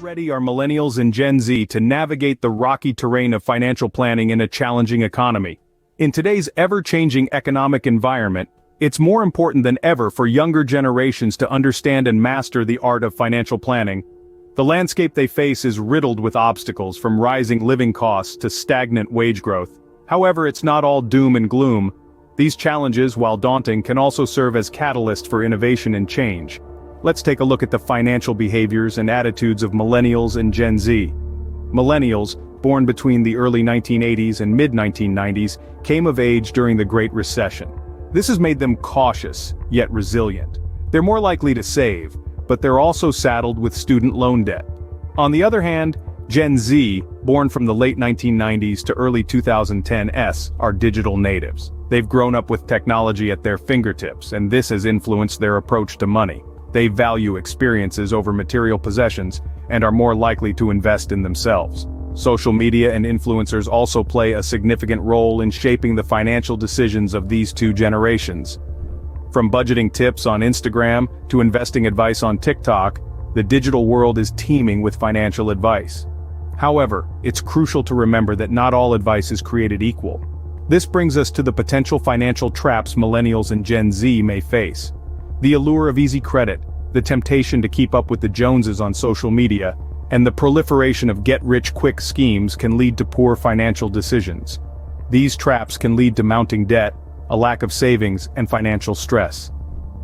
ready are millennials and Gen Z to navigate the rocky terrain of financial planning in a challenging economy? In today's ever-changing economic environment, it's more important than ever for younger generations to understand and master the art of financial planning. The landscape they face is riddled with obstacles, from rising living costs to stagnant wage growth. However, it's not all doom and gloom. These challenges, while daunting, can also serve as catalysts for innovation and change. Let's take a look at the financial behaviors and attitudes of millennials and Gen Z. Millennials, born between the early 1980s and mid-1990s, came of age during the Great Recession. This has made them cautious, yet resilient. They're more likely to save, but they're also saddled with student loan debt. On the other hand, Gen Z, born from the late 1990s to early 2010s, are digital natives. They've grown up with technology at their fingertips, and this has influenced their approach to money. They value experiences over material possessions, and are more likely to invest in themselves. Social media and influencers also play a significant role in shaping the financial decisions of these two generations. From budgeting tips on Instagram to investing advice on TikTok, the digital world is teeming with financial advice. However, it's crucial to remember that not all advice is created equal. This brings us to the potential financial traps millennials and Gen Z may face. The allure of easy credit, the temptation to keep up with the Joneses on social media, and the proliferation of get-rich-quick schemes can lead to poor financial decisions. These traps can lead to mounting debt, a lack of savings, and financial stress.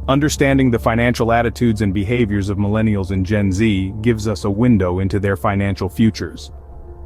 Understanding the financial attitudes and behaviors of millennials and Gen Z gives us a window into their financial futures.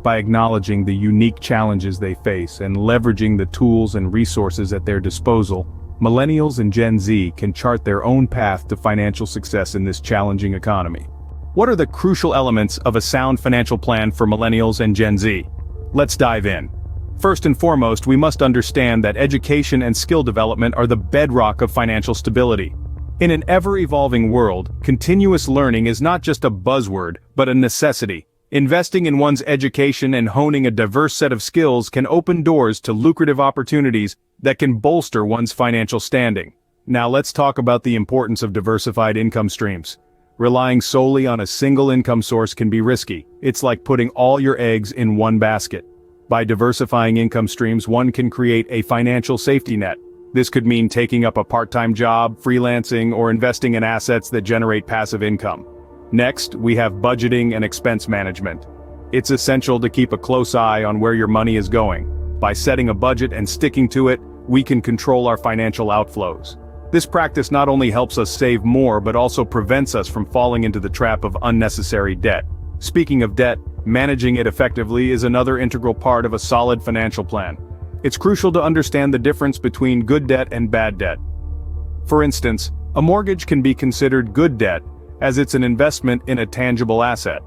By acknowledging the unique challenges they face and leveraging the tools and resources at their disposal, millennials and Gen Z can chart their own path to financial success in this challenging economy. What are the crucial elements of a sound financial plan for millennials and Gen Z? Let's dive in. First and foremost, we must understand that education and skill development are the bedrock of financial stability. In an ever-evolving world, continuous learning is not just a buzzword, but a necessity. Investing in one's education and honing a diverse set of skills can open doors to lucrative opportunities that can bolster one's financial standing. Now let's talk about the importance of diversified income streams. Relying solely on a single income source can be risky. It's like putting all your eggs in one basket. By diversifying income streams, one can create a financial safety net. This could mean taking up a part-time job, freelancing, or investing in assets that generate passive income. Next, we have budgeting and expense management. It's essential to keep a close eye on where your money is going. By setting a budget and sticking to it, we can control our financial outflows. This practice not only helps us save more but also prevents us from falling into the trap of unnecessary debt. Speaking of debt, managing it effectively is another integral part of a solid financial plan. It's crucial to understand the difference between good debt and bad debt. For instance, a mortgage can be considered good debt, as it's an investment in a tangible asset.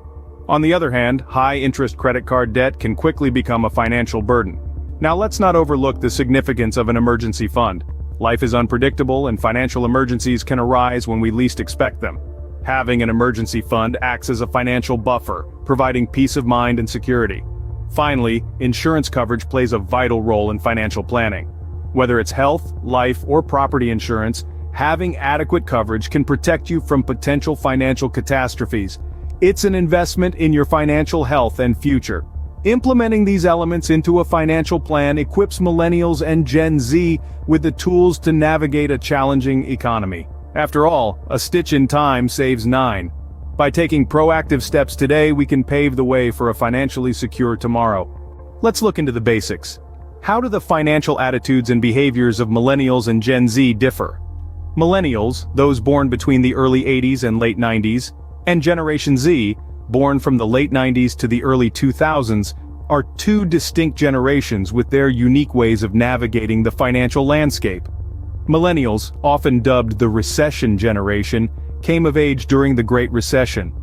On the other hand, high-interest credit card debt can quickly become a financial burden. Now let's not overlook the significance of an emergency fund. Life is unpredictable and financial emergencies can arise when we least expect them. Having an emergency fund acts as a financial buffer, providing peace of mind and security. Finally, insurance coverage plays a vital role in financial planning. Whether it's health, life, or property insurance, having adequate coverage can protect you from potential financial catastrophes. It's an investment in your financial health and future. Implementing these elements into a financial plan equips millennials and Gen Z with the tools to navigate a challenging economy. After all, a stitch in time saves 9. By taking proactive steps today, we can pave the way for a financially secure tomorrow. Let's look into the basics. How do the financial attitudes and behaviors of millennials and Gen Z differ? Millennials, those born between the early 80s and late 90s, and Generation Z, born from the late 90s to the early 2000s, are two distinct generations with their unique ways of navigating the financial landscape. Millennials, often dubbed the recession generation, came of age during the Great Recession.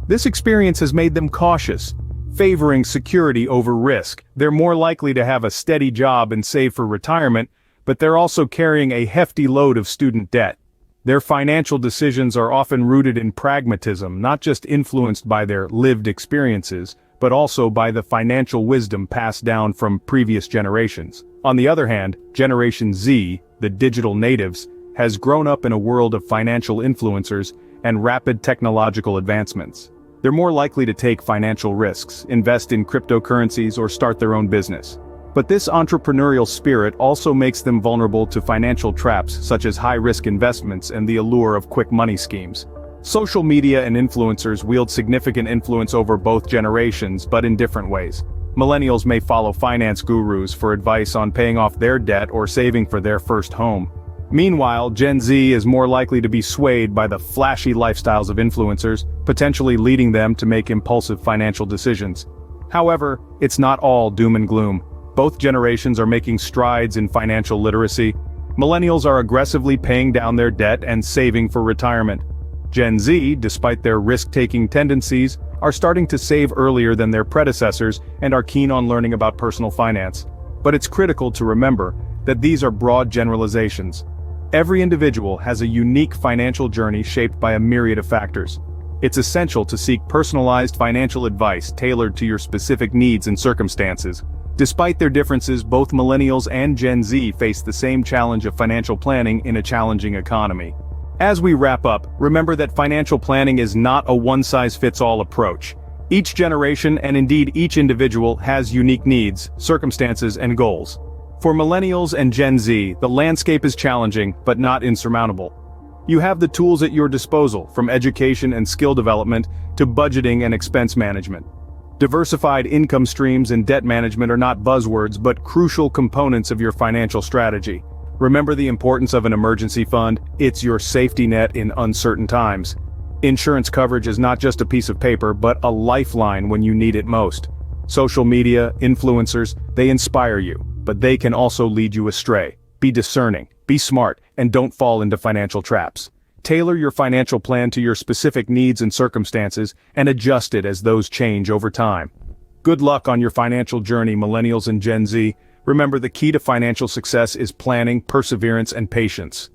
This experience has made them cautious, favoring security over risk. They're more likely to have a steady job and save for retirement, but they're also carrying a hefty load of student debt. Their financial decisions are often rooted in pragmatism, not just influenced by their lived experiences, but also by the financial wisdom passed down from previous generations. On the other hand, Generation Z, the digital natives, has grown up in a world of financial influencers and rapid technological advancements. They're more likely to take financial risks, invest in cryptocurrencies, or start their own business. But this entrepreneurial spirit also makes them vulnerable to financial traps such as high-risk investments and the allure of quick money schemes. Social media and influencers wield significant influence over both generations, but in different ways. Millennials may follow finance gurus for advice on paying off their debt or saving for their first home. Meanwhile, Gen Z is more likely to be swayed by the flashy lifestyles of influencers, potentially leading them to make impulsive financial decisions. However, it's not all doom and gloom. Both generations are making strides in financial literacy. Millennials are aggressively paying down their debt and saving for retirement. Gen Z, despite their risk-taking tendencies, are starting to save earlier than their predecessors and are keen on learning about personal finance. But it's critical to remember that these are broad generalizations. Every individual has a unique financial journey shaped by a myriad of factors. It's essential to seek personalized financial advice tailored to your specific needs and circumstances. Despite their differences, both Millennials and Gen Z face the same challenge of financial planning in a challenging economy. As we wrap up, remember that financial planning is not a one-size-fits-all approach. Each generation, and indeed each individual, has unique needs, circumstances, and goals. For Millennials and Gen Z, the landscape is challenging, but not insurmountable. You have the tools at your disposal, from education and skill development to budgeting and expense management. Diversified income streams and debt management are not buzzwords, but crucial components of your financial strategy. Remember the importance of an emergency fund. It's your safety net in uncertain times. Insurance coverage is not just a piece of paper, but a lifeline when you need it most. Social media, influencers, they inspire you, but they can also lead you astray. Be discerning, be smart, and don't fall into financial traps. Tailor your financial plan to your specific needs and circumstances, and adjust it as those change over time. Good luck on your financial journey, Millennials and Gen Z. Remember, the key to financial success is planning, perseverance, and patience.